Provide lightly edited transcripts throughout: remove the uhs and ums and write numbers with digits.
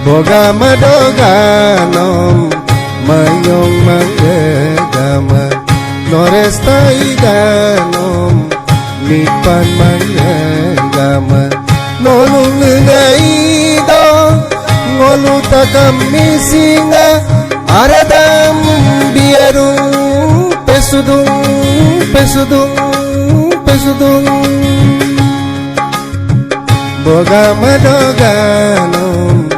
Bogamadaganom mayong manggagama Norestaidanom lipan manggagama Nolung ngaido ngoluta kami singa Aradam biarung pesudung Bogamadaganom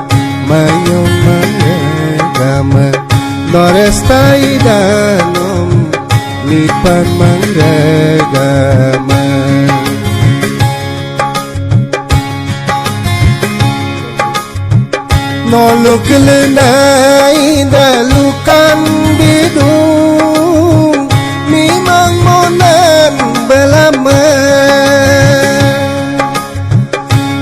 mayong manggagama Norestaidanom lipan manggagama Noluklenay dalukan bidung Mimang monan belama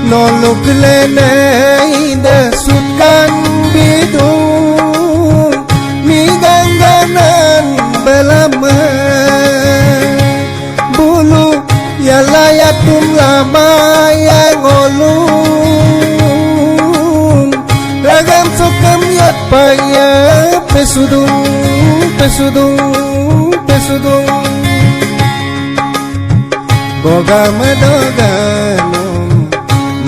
Noluklenay dasukan bidung Migangganan belama Bulu yalayatum lama yang olung Ragam sokam yat paya pesudung Bogamadaganom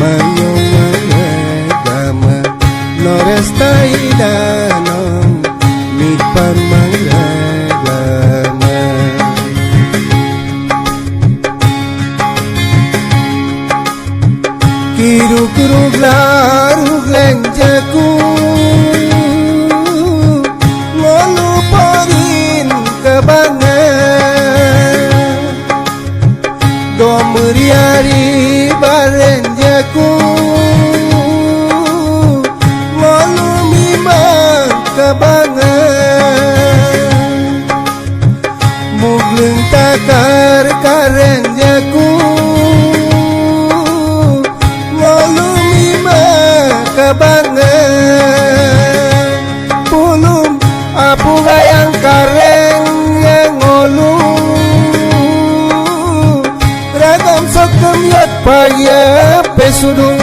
mayong manggagama Norestaidanom lipan manggagama Kiruk-kiruk larug lenjaku Ngelupangin kebangan Domeriari barenjaku Ngelumimang kebangan Mugleng takar karenjaku Kabangan pulum apu gayang kareng yang ngolung Ragam sokem yat paya pesudung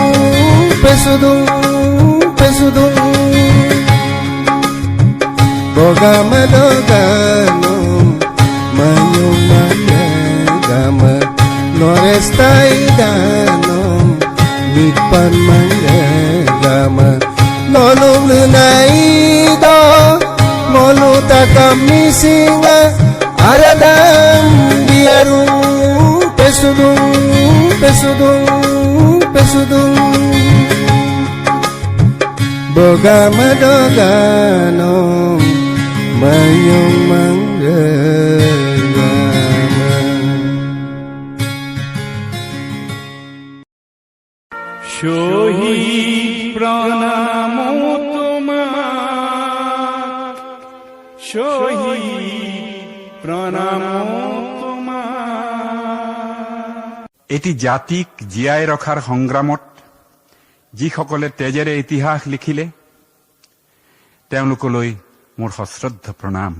Bogamadaganom mayong manggagama Norestaidanom lipan manggagama Nolung lunaido moluta kami singa Aradam biarung pesudung Bogamadaganom mayong manggagama শহীদ প্রণাম তোমার শহীদ প্রণাম তোমার এটি জাতিক জীয়াই ৰখাৰ সংগ্ৰামত যিসকলে তেজেৰে ইতিহাস লিখিলে তেওঁলোকলৈ মোৰ সশ্ৰদ্ধ প্ৰণাম